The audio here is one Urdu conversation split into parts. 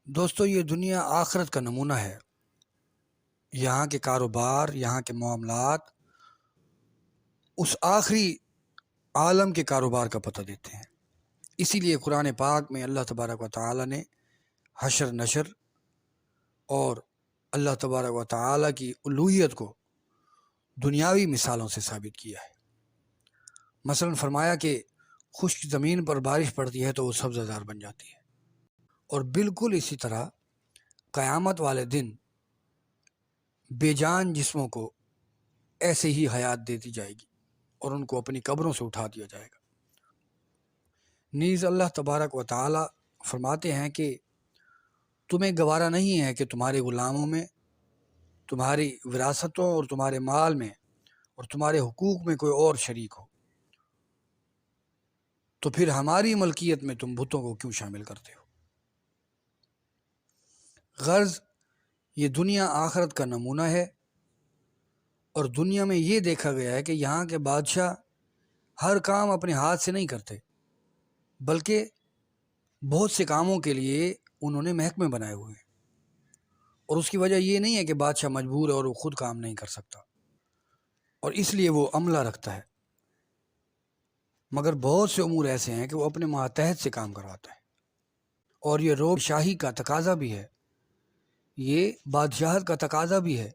دوستو یہ دنیا آخرت کا نمونہ ہے۔ یہاں کے کاروبار، یہاں کے معاملات اس آخری عالم کے کاروبار کا پتہ دیتے ہیں۔ اسی لیے قرآن پاک میں اللہ تبارک و تعالی نے حشر نشر اور اللہ تبارک و تعالی کی الوہیت کو دنیاوی مثالوں سے ثابت کیا ہے۔ مثلا فرمایا کہ خشک زمین پر بارش پڑتی ہے تو وہ سبزہ زار بن جاتی ہے، اور بالکل اسی طرح قیامت والے دن بے جان جسموں کو ایسے ہی حیات دے دی جائے گی اور ان کو اپنی قبروں سے اٹھا دیا جائے گا۔ نیز اللہ تبارک و تعالی فرماتے ہیں کہ تمہیں گوارا نہیں ہے کہ تمہارے غلاموں میں، تمہاری وراثتوں اور تمہارے مال میں اور تمہارے حقوق میں کوئی اور شریک ہو، تو پھر ہماری ملکیت میں تم بتوں کو کیوں شامل کرتے ہو؟ غرض یہ دنیا آخرت کا نمونہ ہے، اور دنیا میں یہ دیکھا گیا ہے کہ یہاں کے بادشاہ ہر کام اپنے ہاتھ سے نہیں کرتے، بلکہ بہت سے کاموں کے لیے انہوں نے محکمے بنائے ہوئے ہیں، اور اس کی وجہ یہ نہیں ہے کہ بادشاہ مجبور ہے اور وہ خود کام نہیں کر سکتا اور اس لیے وہ عملہ رکھتا ہے، مگر بہت سے امور ایسے ہیں کہ وہ اپنے ماتحت سے کام کرواتا ہے، اور یہ روب شاہی کا تقاضا بھی ہے، یہ بادشاہت کا تقاضا بھی ہے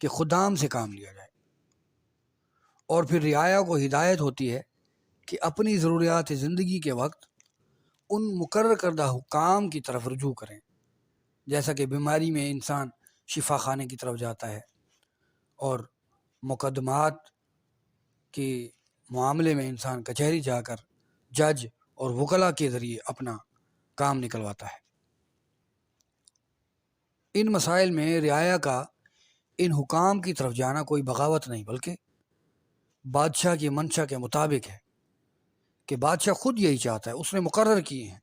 کہ خدام سے کام لیا جائے، اور پھر رعایا کو ہدایت ہوتی ہے کہ اپنی ضروریات زندگی کے وقت ان مقرر کردہ حکام کی طرف رجوع کریں، جیسا کہ بیماری میں انسان شفا خانے کی طرف جاتا ہے، اور مقدمات کے معاملے میں انسان کچہری جا کر جج اور وکلاء کے ذریعے اپنا کام نکلواتا ہے۔ ان مسائل میں رعایا کا ان حکام کی طرف جانا کوئی بغاوت نہیں، بلکہ بادشاہ کی منشا کے مطابق ہے کہ بادشاہ خود یہی چاہتا ہے، اس نے مقرر کیے ہیں،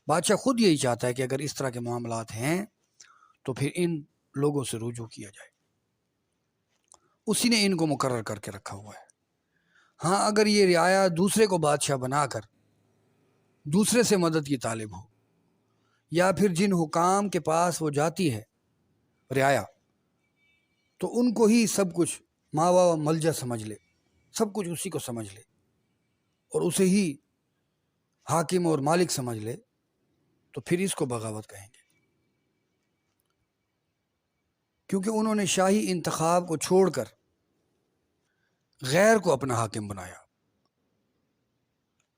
بادشاہ خود یہی چاہتا ہے کہ اگر اس طرح کے معاملات ہیں تو پھر ان لوگوں سے رجوع کیا جائے، اسی نے ان کو مقرر کر کے رکھا ہوا ہے۔ ہاں اگر یہ رعایا دوسرے کو بادشاہ بنا کر دوسرے سے مدد کی طالب ہو، یا پھر جن حکام کے پاس وہ جاتی ہے رعایا، تو ان کو ہی سب کچھ ماوا و ملجا سمجھ لے، سب کچھ اسی کو سمجھ لے اور اسے ہی حاکم اور مالک سمجھ لے، تو پھر اس کو بغاوت کہیں گے، کیونکہ انہوں نے شاہی انتخاب کو چھوڑ کر غیر کو اپنا حاکم بنایا۔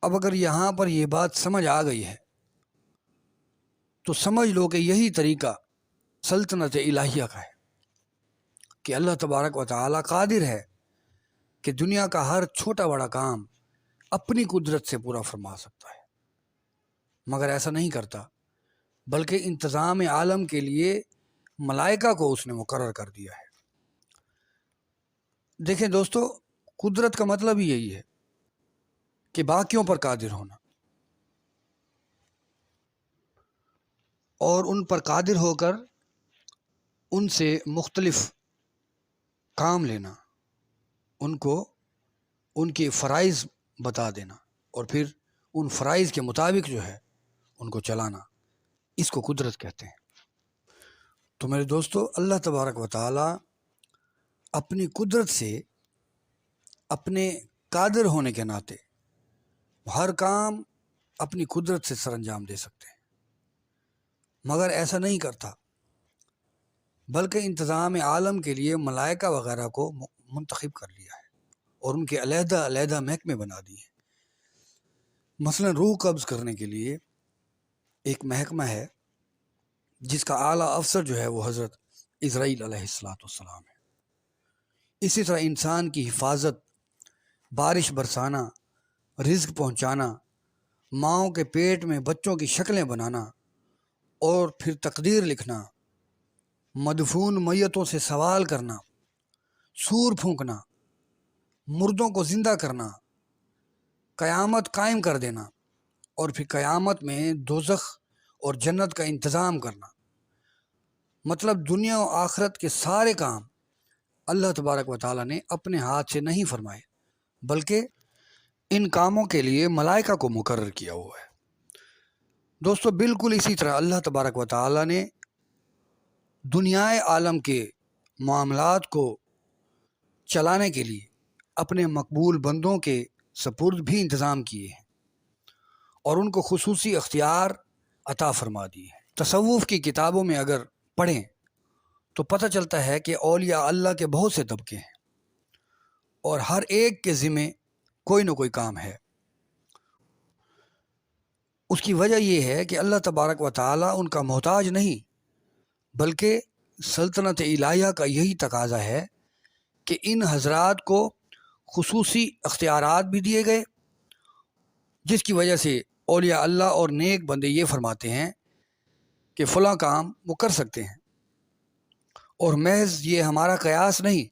اب اگر یہاں پر یہ بات سمجھ آ گئی ہے تو سمجھ لو کہ یہی طریقہ سلطنت الہیہ کا ہے کہ اللہ تبارک و تعالی قادر ہے کہ دنیا کا ہر چھوٹا بڑا کام اپنی قدرت سے پورا فرما سکتا ہے، مگر ایسا نہیں کرتا، بلکہ انتظام عالم کے لیے ملائکہ کو اس نے مقرر کر دیا ہے۔ دیکھیں دوستو، قدرت کا مطلب ہی یہی ہے کہ باقیوں پر قادر ہونا اور ان پر قادر ہو کر ان سے مختلف کام لینا، ان کو ان کے فرائض بتا دینا اور پھر ان فرائض کے مطابق جو ہے ان کو چلانا، اس کو قدرت کہتے ہیں۔ تو میرے دوستو، اللہ تبارک و تعالی اپنی قدرت سے، اپنے قادر ہونے کے ناطے ہر کام اپنی قدرت سے سر انجام دے سکتے ہیں، مگر ایسا نہیں کرتا، بلکہ انتظام عالم کے لیے ملائکہ وغیرہ کو منتخب کر لیا ہے اور ان کے علیحدہ علیحدہ محکمے بنا دیے ہیں۔ مثلا روح قبض کرنے کے لیے ایک محکمہ ہے جس کا اعلیٰ افسر جو ہے وہ حضرت اسرائیل علیہ السلام ہے۔ اسی طرح انسان کی حفاظت، بارش برسانا، رزق پہنچانا، ماؤں کے پیٹ میں بچوں کی شکلیں بنانا اور پھر تقدیر لکھنا، مدفون میتوں سے سوال کرنا، سور پھونکنا، مردوں کو زندہ کرنا، قیامت قائم کر دینا اور پھر قیامت میں دوزخ اور جنت کا انتظام کرنا، مطلب دنیا و آخرت کے سارے کام اللہ تبارک و تعالیٰ نے اپنے ہاتھ سے نہیں فرمائے، بلکہ ان کاموں کے لیے ملائکہ کو مقرر کیا ہوا ہے۔ دوستو بالکل اسی طرح اللہ تبارک و تعالی نے دنیائے عالم کے معاملات کو چلانے کے لیے اپنے مقبول بندوں کے سپرد بھی انتظام کیے ہیں اور ان کو خصوصی اختیار عطا فرما دی ہے۔ تصوف کی کتابوں میں اگر پڑھیں تو پتہ چلتا ہے کہ اولیاء اللہ کے بہت سے طبقے ہیں اور ہر ایک کے ذمہ کوئی نہ کوئی کام ہے۔ اس کی وجہ یہ ہے کہ اللہ تبارک و تعالیٰ ان کا محتاج نہیں، بلکہ سلطنت الہیہ کا یہی تقاضا ہے کہ ان حضرات کو خصوصی اختیارات بھی دیے گئے، جس کی وجہ سے اولیاء اللہ اور نیک بندے یہ فرماتے ہیں کہ فلاں کام وہ کر سکتے ہیں، اور محض یہ ہمارا قیاس نہیں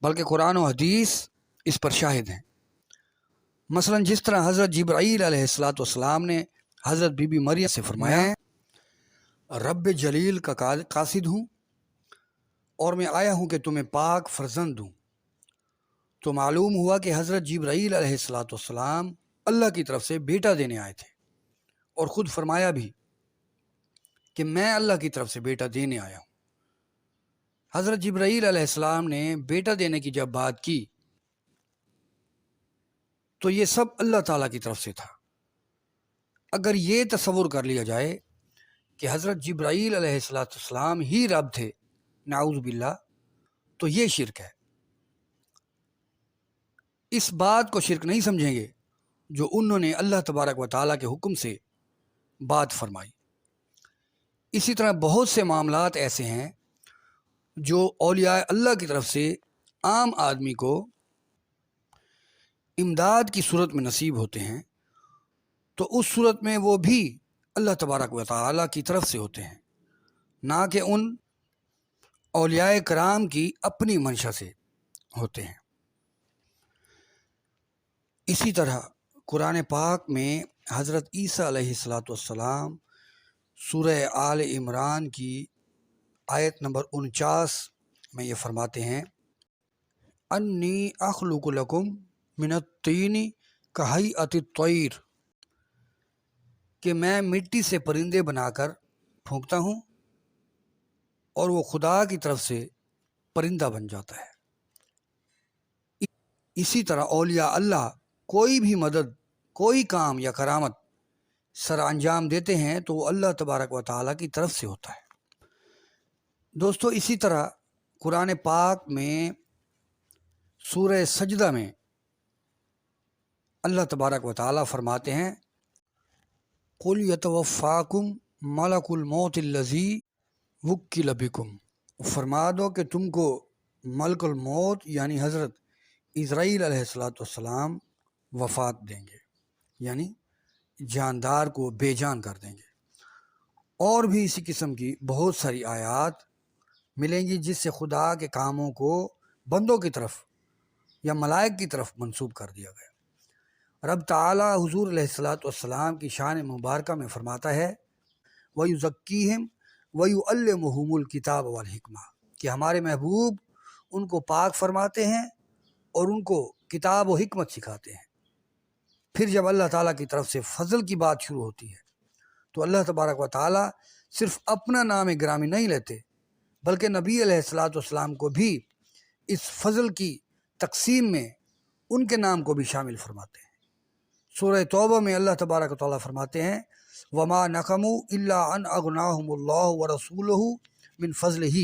بلکہ قرآن و حدیث اس پر شاہد ہیں۔ مثلا جس طرح حضرت جبرائیل علیہ السلام نے حضرت بی بی مریم سے فرمایا، رب جلیل کا قاصد ہوں اور میں آیا ہوں کہ تمہیں پاک فرزند دوں، تو معلوم ہوا کہ حضرت جبرائیل علیہ السلام اللہ کی طرف سے بیٹا دینے آئے تھے، اور خود فرمایا بھی کہ میں اللہ کی طرف سے بیٹا دینے آیا ہوں۔ حضرت جبرائیل علیہ السلام نے بیٹا دینے کی جب بات کی تو یہ سب اللہ تعالیٰ کی طرف سے تھا۔ اگر یہ تصور کر لیا جائے کہ حضرت جبرائیل علیہ السلام ہی رب تھے، نعوذ باللہ، تو یہ شرک ہے۔ اس بات کو شرک نہیں سمجھیں گے جو انہوں نے اللہ تبارک و تعالیٰ کے حکم سے بات فرمائی۔ اسی طرح بہت سے معاملات ایسے ہیں جو اولیاء اللہ کی طرف سے عام آدمی کو امداد کی صورت میں نصیب ہوتے ہیں، تو اس صورت میں وہ بھی اللہ تبارک و تعالیٰ کی طرف سے ہوتے ہیں، نہ کہ ان اولیاء کرام کی اپنی منشا سے ہوتے ہیں۔ اسی طرح قرآن پاک میں حضرت عیسیٰ علیہ السلام سورہ آل عمران کی آیت نمبر 49 میں یہ فرماتے ہیں، انی اخلق لکم من الطین کہیئۃ الطیر، کہ میں مٹی سے پرندے بنا کر پھونکتا ہوں اور وہ خدا کی طرف سے پرندہ بن جاتا ہے۔ اسی طرح اولیاء اللہ کوئی بھی مدد، کوئی کام یا کرامت سر انجام دیتے ہیں تو وہ اللہ تبارک و تعالیٰ کی طرف سے ہوتا ہے۔ دوستو اسی طرح قرآن پاک میں سورہ سجدہ میں اللہ تبارک و تعالیٰ فرماتے ہیں، قُلْ يَتَوَفَّاكُمْ مَلَكُ الْمَوْتِ الَّذِي وُكِّلَ بِكُمْ، فرما دو کہ تم کو ملک الموت یعنی حضرت اسرائیل علیہ السلام وفات دیں گے، یعنی جاندار کو بے جان کر دیں گے۔ اور بھی اسی قسم کی بہت ساری آیات ملیں گی جس سے خدا کے کاموں کو بندوں کی طرف یا ملائک کی طرف منسوب کر دیا گیا۔ رب تعالیٰ حضور علیہ السلام کی شان مبارکہ میں فرماتا ہے، وَيُزَكِّيهِمْ وَيُعَلِّمُهُمُ الْكِتَابَ وَالْحِكْمَةَ، کہ ہمارے محبوب ان کو پاک فرماتے ہیں اور ان کو کتاب و حکمت سکھاتے ہیں۔ پھر جب اللہ تعالیٰ کی طرف سے فضل کی بات شروع ہوتی ہے تو اللہ تبارک و تعالیٰ صرف اپنا نام گرامی نہیں لیتے بلکہ نبی علیہ السلام کو بھی اس فضل کی تقسیم میں ان کے نام کو بھی شامل فرماتے ہیں۔ سورہ توبہ میں اللہ تبارک و تعالیٰ فرماتے ہیں، وَمَا نَقَمُوا إِلَّا أَنْ أَغْنَاهُمُ اللَّهُ وَرَسُولُهُ مِنْ فَضْلِهِ،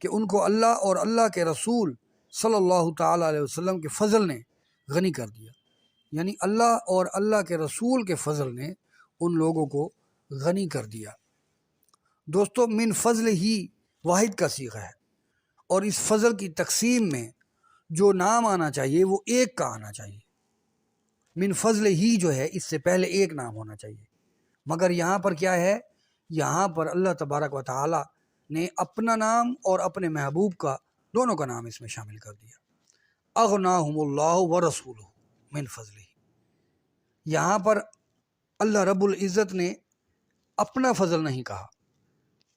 کہ ان کو اللہ اور اللہ کے رسول صلی اللہ تعالیٰ علیہ وسلم کے فضل نے غنی کر دیا، یعنی اللہ اور اللہ کے رسول کے فضل نے ان لوگوں کو غنی کر دیا۔ دوستو من فضل ہی واحد کا صیغہ ہے، اور اس فضل کی تقسیم میں جو نام آنا چاہیے وہ ایک کا آنا چاہیے۔ من فضل ہی جو ہے اس سے پہلے ایک نام ہونا چاہیے، مگر یہاں پر کیا ہے، یہاں پر اللہ تبارک و تعالیٰ نے اپنا نام اور اپنے محبوب کا دونوں کا نام اس میں شامل کر دیا۔ اغناہم اللہ ورسولہ من فضلہ، یہاں پر اللہ رب العزت نے اپنا فضل نہیں کہا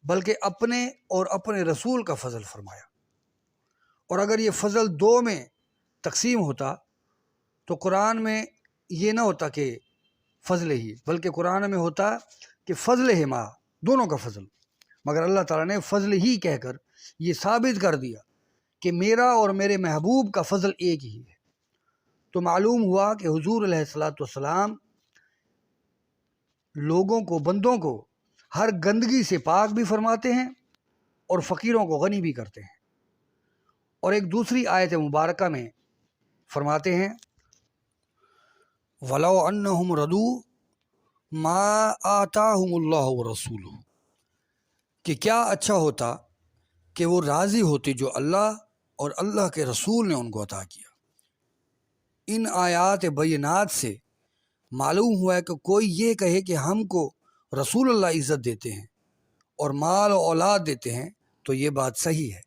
بلکہ اپنے اور اپنے رسول کا فضل فرمایا۔ اور اگر یہ فضل دو میں تقسیم ہوتا تو قرآن میں یہ نہ ہوتا کہ فضل ہی، بلکہ قرآن میں ہوتا کہ فضل ہے ما، دونوں کا فضل، مگر اللہ تعالیٰ نے فضل ہی کہہ کر یہ ثابت کر دیا کہ میرا اور میرے محبوب کا فضل ایک ہی ہے۔ تو معلوم ہوا کہ حضور علیہ الصلاۃ والسلام لوگوں کو، بندوں کو ہر گندگی سے پاک بھی فرماتے ہیں اور فقیروں کو غنی بھی کرتے ہیں۔ اور ایک دوسری آیت مبارکہ میں فرماتے ہیں وَلَوْ أَنَّهُمْ رَضُوا مَا آتَاهُمُ اللَّهُ وَرَسُولُهُ، کہ کیا اچھا ہوتا کہ وہ راضی ہوتے جو اللہ اور اللہ کے رسول نے ان کو عطا کیا۔ ان آیات بینات سے معلوم ہوا ہے کہ کوئی یہ کہے کہ ہم کو رسول اللہ عزت دیتے ہیں اور مال و اولاد دیتے ہیں، تو یہ بات صحیح ہے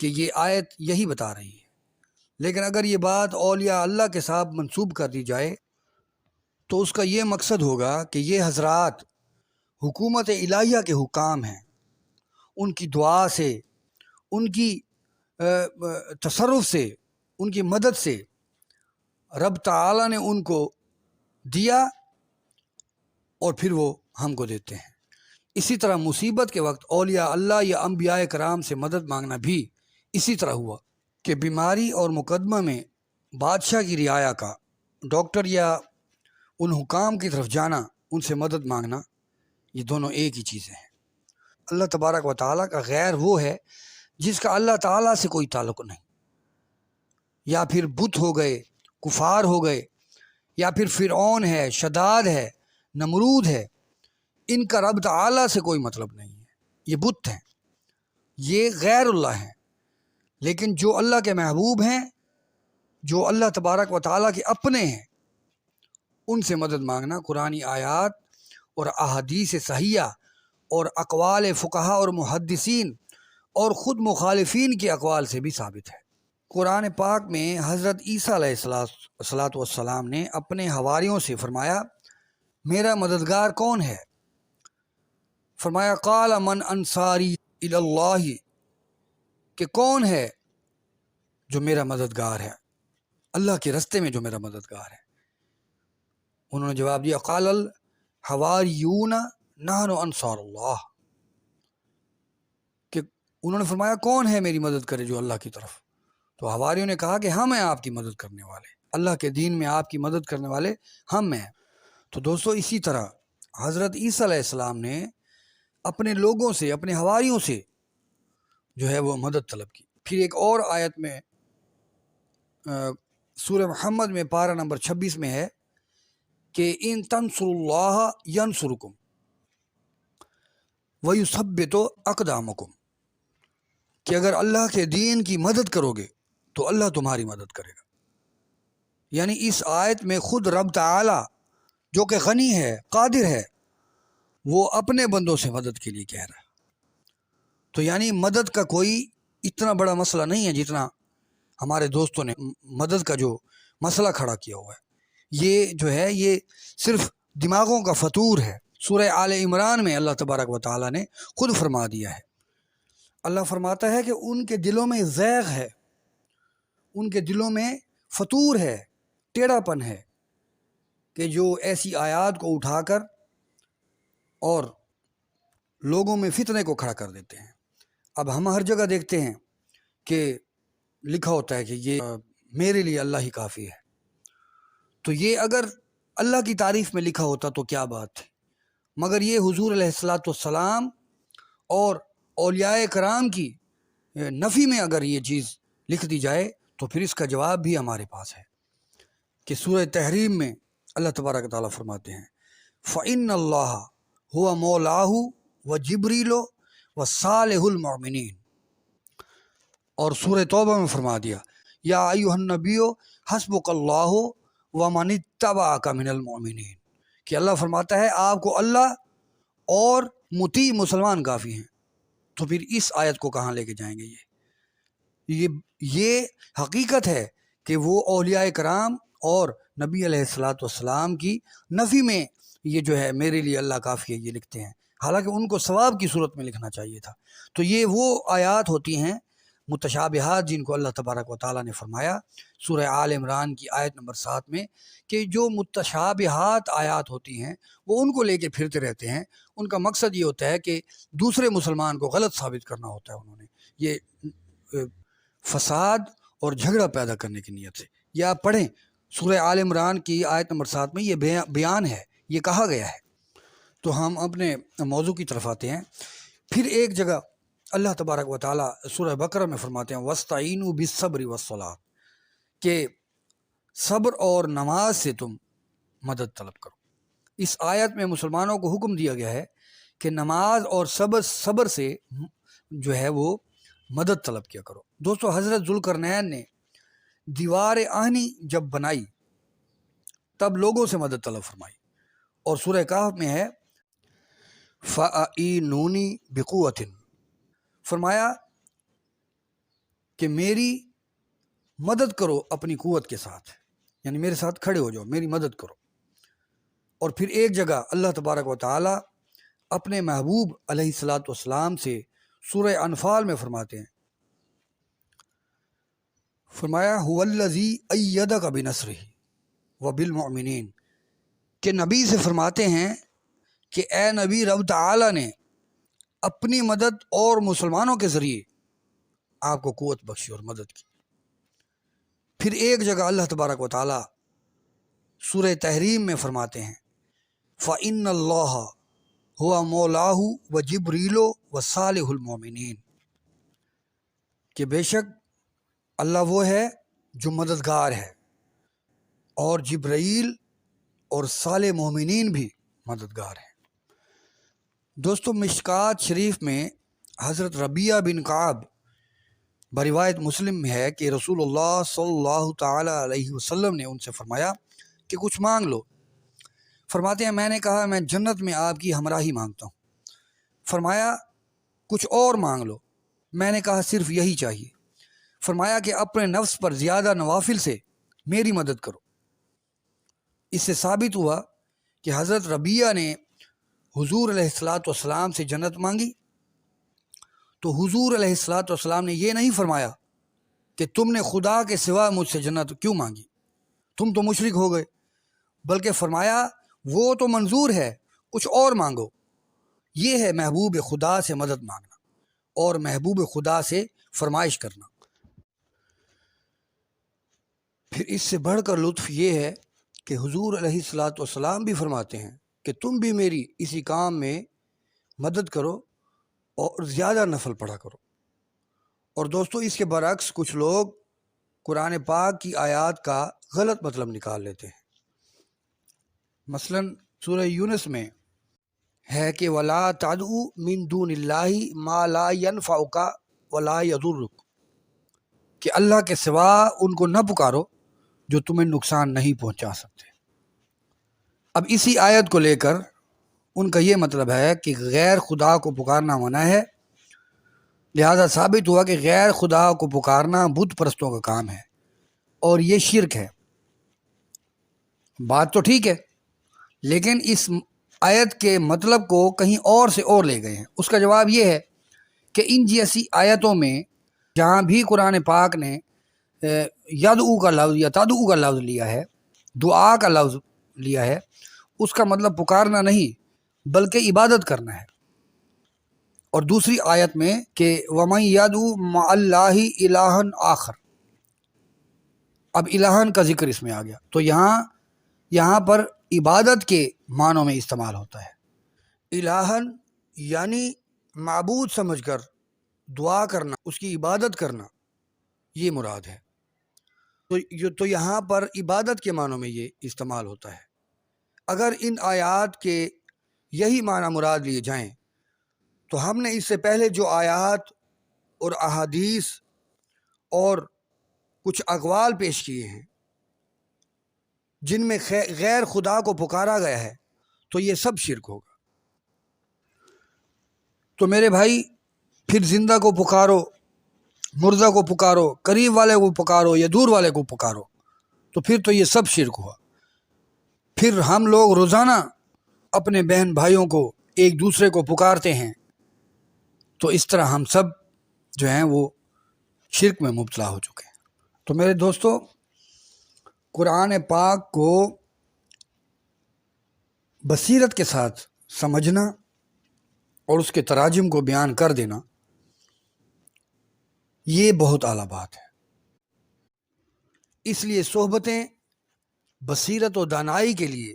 کہ یہ آیت یہی بتا رہی ہے۔ لیکن اگر یہ بات اولیاء اللہ کے ساتھ منسوب کر دی جائے تو اس کا یہ مقصد ہوگا کہ یہ حضرات حکومت الہیہ کے حکام ہیں، ان کی دعا سے، ان کی تصرف سے، ان کی مدد سے رب تعالیٰ نے ان کو دیا اور پھر وہ ہم کو دیتے ہیں۔ اسی طرح مصیبت کے وقت اولیاء اللہ یا انبیاء کرام سے مدد مانگنا بھی اسی طرح ہوا کہ بیماری اور مقدمہ میں بادشاہ کی رعایا کا، ڈاکٹر یا ان حکام کی طرف جانا، ان سے مدد مانگنا، یہ دونوں ایک ہی چیزیں ہیں۔ اللہ تبارک و تعالیٰ کا غیر وہ ہے جس کا اللہ تعالیٰ سے کوئی تعلق نہیں، یا پھر بت ہو گئے، کفار ہو گئے، یا پھر فرعون ہے، شداد ہے، نمرود ہے، ان کا رب تعالیٰ سے کوئی مطلب نہیں ہے، یہ بت ہیں، یہ غیر اللہ ہیں۔ لیکن جو اللہ کے محبوب ہیں، جو اللہ تبارک و تعالیٰ کے اپنے ہیں، ان سے مدد مانگنا قرآنی آیات اور احادیث صحیحہ اور اقوال فقہا اور محدثین اور خود مخالفین کے اقوال سے بھی ثابت ہے۔ قرآن پاک میں حضرت عیسیٰ علیہ الصلاۃ والسلام نے اپنے حواریوں سے فرمایا میرا مددگار کون ہے؟ فرمایا قال من انصاری الی اللہ، کہ کون ہے جو میرا مددگار ہے، اللہ کے رستے میں جو میرا مددگار ہے۔ انہوں نے جواب دیا قال الحواریون نحن انصار اللہ، کہ انہوں نے فرمایا کون ہے میری مدد کرے جو اللہ کی طرف؟ تو حواریوں نے کہا کہ ہم ہیں آپ کی مدد کرنے والے، اللہ کے دین میں آپ کی مدد کرنے والے ہم ہیں۔ تو دوستو اسی طرح حضرت عیسیٰ علیہ السلام نے اپنے لوگوں سے، اپنے حواریوں سے جو ہے وہ مدد طلب کی۔ پھر ایک اور آیت میں سورہ محمد میں پارہ نمبر 26 میں ہے کہ ان تنصروا اللہ ینصرکم ویثبت اقدامکم، کہ اگر اللہ کے دین کی مدد کرو گے تو اللہ تمہاری مدد کرے گا۔ یعنی اس آیت میں خود رب تعالی جو کہ غنی ہے، قادر ہے، وہ اپنے بندوں سے مدد کے لیے کہہ رہا ہے۔ تو یعنی مدد کا کوئی اتنا بڑا مسئلہ نہیں ہے جتنا ہمارے دوستوں نے مدد کا جو مسئلہ کھڑا کیا ہوا ہے۔ یہ جو ہے یہ صرف دماغوں کا فطور ہے۔ سورہ آل عمران میں اللہ تبارک و تعالیٰ نے خود فرما دیا ہے، اللہ فرماتا ہے کہ ان کے دلوں میں زیغ ہے، ان کے دلوں میں فطور ہے، ٹیڑھا پن ہے، کہ جو ایسی آیات کو اٹھا کر اور لوگوں میں فتنے کو کھڑا کر دیتے ہیں۔ اب ہم ہر جگہ دیکھتے ہیں کہ لکھا ہوتا ہے کہ یہ میرے لیے اللہ ہی کافی ہے۔ تو یہ اگر اللہ کی تعریف میں لکھا ہوتا تو کیا بات تھی، مگر یہ حضور علیہ الصلاۃ والسلام اور اولیاء کرام کی نفی میں اگر یہ چیز لکھ دی جائے تو پھر اس کا جواب بھی ہمارے پاس ہے کہ سورہ تحریم میں اللہ تبارک تعالیٰ فرماتے ہیں فَإِنَّ اللَّهَ هُوَ مَوْلَاهُ وَجِبْرِيلُ وَصَالِحُ الْمُؤْمِنِينَ، اور سورہ توبہ میں فرما دیا یا ایھا النبی حسبک اللہ ومن اتبعک من المؤمنین، کہ اللہ فرماتا ہے آپ کو اللہ اور مطیع مسلمان کافی ہیں۔ تو پھر اس آیت کو کہاں لے کے جائیں گے؟ یہ حقیقت ہے کہ وہ اولیاء کرام اور نبی علیہ الصلاۃ والسلام کی نفی میں یہ جو ہے میرے لیے اللہ کافی ہے یہ لکھتے ہیں، حالانکہ ان کو ثواب کی صورت میں لکھنا چاہیے تھا۔ تو یہ وہ آیات ہوتی ہیں متشابہات جن کو اللہ تبارک و تعالیٰ نے فرمایا سورہ آل عمران کی آیت نمبر 7 میں کہ جو متشابہات آیات ہوتی ہیں وہ ان کو لے کے پھرتے رہتے ہیں. ان کا مقصد یہ ہوتا ہے کہ دوسرے مسلمان کو غلط ثابت کرنا ہوتا ہے. انہوں نے یہ فساد اور جھگڑا پیدا کرنے کی نیت سے. یا آپ پڑھیں سورہ آل عمران کی آیت نمبر 7 میں یہ بیان ہے، یہ کہا گیا ہے. تو ہم اپنے موضوع کی طرف آتے ہیں. پھر ایک جگہ اللہ تبارک و تعالیٰ سورہ بقرہ میں فرماتے ہیں وَاسْتَعِینُوا بِالصَّبْرِ وَالصَّلَاةِ کہ صبر اور نماز سے تم مدد طلب کرو. اس آیت میں مسلمانوں کو حکم دیا گیا ہے کہ نماز اور صبر سے جو ہے وہ مدد طلب کیا کرو. دوستو حضرت ذوالقرنین نے دیوار آہنی جب بنائی تب لوگوں سے مدد طلب فرمائی، اور سورہ کہف میں ہے فَأَعِینُونِی بِقُوَّةٍ، فرمایا کہ میری مدد کرو اپنی قوت کے ساتھ، یعنی میرے ساتھ کھڑے ہو جاؤ، میری مدد کرو. اور پھر ایک جگہ اللہ تبارک و تعالیٰ اپنے محبوب علیہ الصلاۃ والسلام سے سورہ انفال میں فرماتے ہیں، فرمایا هُوَ الَّذِی أَیَّدَکَ بِنَصْرِهِ وَبِالْمُؤْمِنِینَ کہ نبی سے فرماتے ہیں کہ اے نبی رب تعالیٰ نے اپنی مدد اور مسلمانوں کے ذریعے آپ کو قوت بخشی اور مدد کی. پھر ایک جگہ اللہ تبارک و تعالیٰ سورہ تحریم میں فرماتے ہیں فَإِنَّ اللَّهَ هُوَ مَوْلَاهُ وَجِبْرِيلُ وَصَالِحُ الْمُؤْمِنِینَ کہ بے شک اللہ وہ ہے جو مددگار ہے، اور جبرائیل اور صالح مومنین بھی مددگار ہیں. دوستو مشکات شریف میں حضرت ربیعہ بن کعب بروایت مسلم میں ہے کہ رسول اللہ صلی اللہ تعالی علیہ وسلم نے ان سے فرمایا کہ کچھ مانگ لو. فرماتے ہیں میں نے کہا میں جنت میں آپ کی ہمراہی مانگتا ہوں. فرمایا کچھ اور مانگ لو. میں نے کہا صرف یہی چاہیے. فرمایا کہ اپنے نفس پر زیادہ نوافل سے میری مدد کرو. اس سے ثابت ہوا کہ حضرت ربیعہ نے حضور علیہ الصلاۃ والسلام سے جنت مانگی تو حضور علیہ الصلاۃ والسلام نے یہ نہیں فرمایا کہ تم نے خدا کے سوا مجھ سے جنت کیوں مانگی، تم تو مشرک ہو گئے، بلکہ فرمایا وہ تو منظور ہے، کچھ اور مانگو. یہ ہے محبوب خدا سے مدد مانگنا اور محبوب خدا سے فرمائش کرنا. پھر اس سے بڑھ کر لطف یہ ہے کہ حضور علیہ الصلاۃ والسلام بھی فرماتے ہیں کہ تم بھی میری اسی کام میں مدد کرو اور زیادہ نفل پڑھا کرو. اور دوستو اس کے برعکس کچھ لوگ قرآن پاک کی آیات کا غلط مطلب نکال لیتے ہیں. مثلا سورہ یونس میں ہے کہ وَلَا تَدْعُ مِن دُونِ اللَّهِ مَا لَا يَنْفَعُكَ وَلَا يَضُرُّكَ کہ اللہ کے سوا ان کو نہ پکارو جو تمہیں نقصان نہیں پہنچا سکتے. اب اسی آیت کو لے کر ان کا یہ مطلب ہے کہ غیر خدا کو پکارنا منع ہے، لہذا ثابت ہوا کہ غیر خدا کو پکارنا بت پرستوں کا کام ہے اور یہ شرک ہے. بات تو ٹھیک ہے، لیکن اس آیت کے مطلب کو کہیں اور سے اور لے گئے ہیں. اس کا جواب یہ ہے کہ ان جیسی آیتوں میں جہاں بھی قرآن پاک نے یدعو کا لفظ یا تدعو کا لفظ لیا ہے، دعا کا لفظ لیا ہے، اس کا مطلب پکارنا نہیں بلکہ عبادت کرنا ہے. اور دوسری آیت میں کہ وَمَن يَدْعُ مَعَ اللَّهِ إِلَٰهًا آخر، اب الہن کا ذکر اس میں آ گیا تو یہاں پر عبادت کے معنوں میں استعمال ہوتا ہے. الہن یعنی معبود سمجھ کر دعا کرنا، اس کی عبادت کرنا، یہ مراد ہے. تو یہاں پر عبادت کے معنوں میں یہ استعمال ہوتا ہے. اگر ان آیات کے یہی معنی مراد لیے جائیں تو ہم نے اس سے پہلے جو آیات اور احادیث اور کچھ اقوال پیش کیے ہیں جن میں غیر خدا کو پکارا گیا ہے تو یہ سب شرک ہوگا. تو میرے بھائی پھر زندہ کو پکارو، مردہ کو پکارو، قریب والے کو پکارو یا دور والے کو پکارو، تو پھر تو یہ سب شرک ہوا. پھر ہم لوگ روزانہ اپنے بہن بھائیوں کو ایک دوسرے کو پکارتے ہیں، تو اس طرح ہم سب جو ہیں وہ شرک میں مبتلا ہو چکے ہیں۔ تو میرے دوستو، قرآن پاک کو بصیرت کے ساتھ سمجھنا اور اس کے تراجم کو بیان کر دینا، یہ بہت اعلیٰ بات ہے۔ اس لیے صحبتیں بصیرت و دانائی کے لیے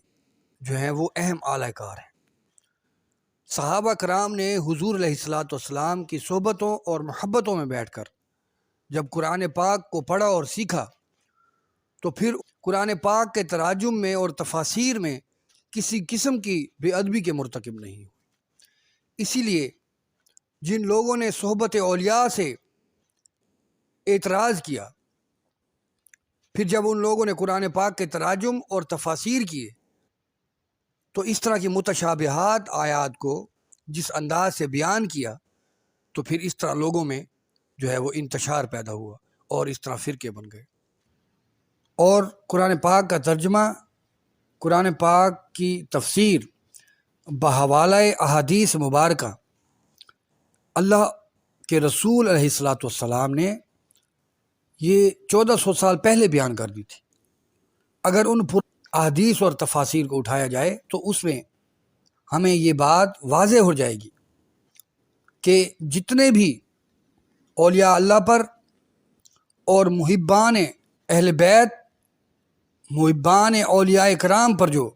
جو ہیں وہ اہم اعلی کار ہیں۔ صحابہ کرام نے حضور علیہ الصلاۃ والسلام کی صحبتوں اور محبتوں میں بیٹھ کر جب قرآن پاک کو پڑھا اور سیکھا تو پھر قرآن پاک کے تراجم میں اور تفاسیر میں کسی قسم کی بے ادبی کے مرتکب نہیں ہوئے۔ اسی لیے جن لوگوں نے صحبت اولیاء سے اعتراض کیا، پھر جب ان لوگوں نے قرآن پاک کے تراجم اور تفاسیر کیے تو اس طرح کی متشابہات آیات کو جس انداز سے بیان کیا تو پھر اس طرح لوگوں میں جو ہے وہ انتشار پیدا ہوا اور اس طرح فرقے بن گئے۔ اور قرآن پاک کا ترجمہ، قرآن پاک کی تفسیر بحوالہ احادیث مبارکہ اللہ کے رسول علیہ الصلاۃ والسلام نے یہ 1400 سال پہلے بیان کر دی تھی۔ اگر ان احادیث اور تفاسیر کو اٹھایا جائے تو اس میں ہمیں یہ بات واضح ہو جائے گی کہ جتنے بھی اولیاء اللہ پر اور محبان اہل بیت، محبان اولیاء کرام پر جو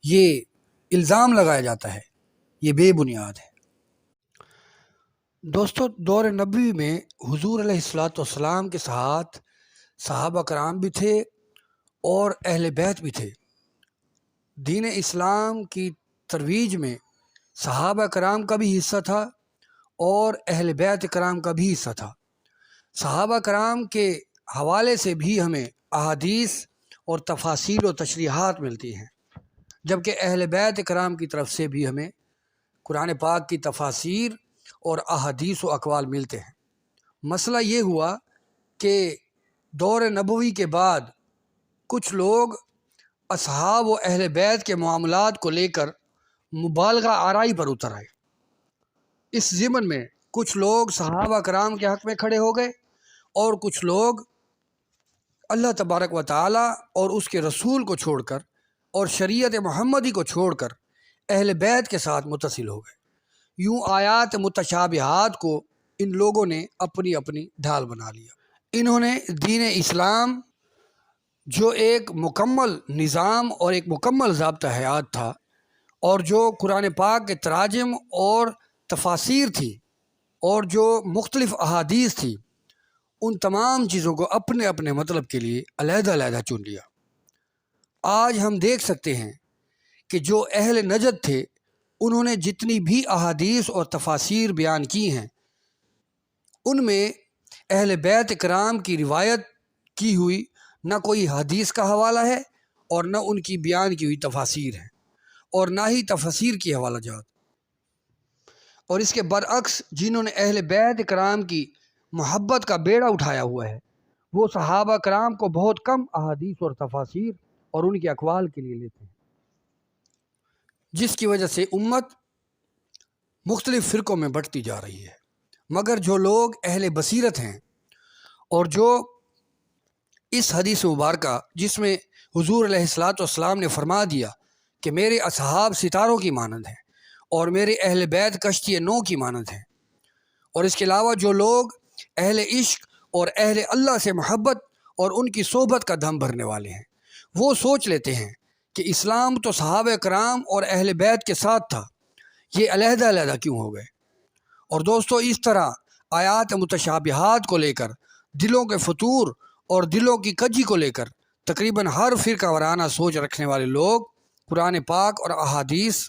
یہ الزام لگایا جاتا ہے یہ بے بنیاد ہے۔ دوستو، دور نبوی میں حضور علیہ الصلاۃ والسلام کے ساتھ صحابہ کرام بھی تھے اور اہل بیت بھی تھے۔ دین اسلام کی ترویج میں صحابہ کرام کا بھی حصہ تھا اور اہل بیت کرام کا بھی حصہ تھا۔ صحابہ کرام کے حوالے سے بھی ہمیں احادیث اور تفاسیر و تشریحات ملتی ہیں، جبکہ اہل بیت کرام کی طرف سے بھی ہمیں قرآن پاک کی تفاسیر اور احادیث و اقوال ملتے ہیں۔ مسئلہ یہ ہوا کہ دور نبوی کے بعد کچھ لوگ اصحاب و اہل بیت کے معاملات کو لے کر مبالغہ آرائی پر اتر آئے۔ اس ضمن میں کچھ لوگ صحابہ کرام کے حق میں کھڑے ہو گئے اور کچھ لوگ اللہ تبارک و تعالی اور اس کے رسول کو چھوڑ کر اور شریعت محمدی کو چھوڑ کر اہل بیت کے ساتھ متصل ہو گئے۔ یوں آیات متشابہات کو ان لوگوں نے اپنی اپنی ڈھال بنا لیا۔ انہوں نے دین اسلام جو ایک مکمل نظام اور ایک مکمل ضابطہ حیات تھا اور جو قرآن پاک کے تراجم اور تفاسیر تھی اور جو مختلف احادیث تھی، ان تمام چیزوں کو اپنے اپنے مطلب کے لیے علیحدہ علیحدہ چن لیا۔ آج ہم دیکھ سکتے ہیں کہ جو اہل نجد تھے انہوں نے جتنی بھی احادیث اور تفاسیر بیان کی ہیں ان میں اہل بیت کرام کی روایت کی ہوئی نہ کوئی حدیث کا حوالہ ہے اور نہ ان کی بیان کی ہوئی تفاسیر ہے اور نہ ہی تفاسیر کی حوالہ جات۔ اور اس کے برعکس جنہوں نے اہل بیت کرام کی محبت کا بیڑا اٹھایا ہوا ہے وہ صحابہ کرام کو بہت کم احادیث اور تفاسیر اور ان کے اقوال کے لیے لیتے ہیں، جس کی وجہ سے امت مختلف فرقوں میں بٹتی جا رہی ہے۔ مگر جو لوگ اہل بصیرت ہیں اور جو اس حدیث مبارکہ جس میں حضور علیہ الصلاۃ والسلام نے فرما دیا کہ میرے اصحاب ستاروں کی مانند ہیں اور میرے اہل بیت کشتی نو کی مانند ہیں، اور اس کے علاوہ جو لوگ اہل عشق اور اہل اللہ سے محبت اور ان کی صحبت کا دم بھرنے والے ہیں، وہ سوچ لیتے ہیں کہ اسلام تو صحابہ کرام اور اہل بیت کے ساتھ تھا، یہ علیحدہ علیحدہ کیوں ہو گئے؟ اور دوستو، اس طرح آیات متشابہات کو لے کر دلوں کے فطور اور دلوں کی کجی کو لے کر تقریباً ہر فرقہ وارانہ سوچ رکھنے والے لوگ قرآن پاک اور احادیث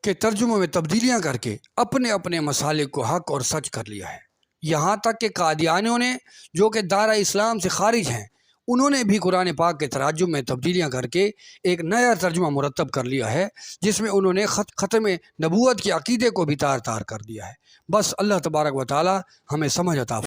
کے ترجموں میں تبدیلیاں کر کے اپنے اپنے مسالک کو حق اور سچ کر لیا ہے۔ یہاں تک کہ قادیانیوں نے جو کہ دائرہ اسلام سے خارج ہیں انہوں نے بھی قرآن پاک کے تراجم میں تبدیلیاں کر کے ایک نیا ترجمہ مرتب کر لیا ہے، جس میں انہوں نے ختم نبوت کے عقیدے کو بھی تار تار کر دیا ہے۔ بس اللہ تبارک و تعالی ہمیں سمجھ عطا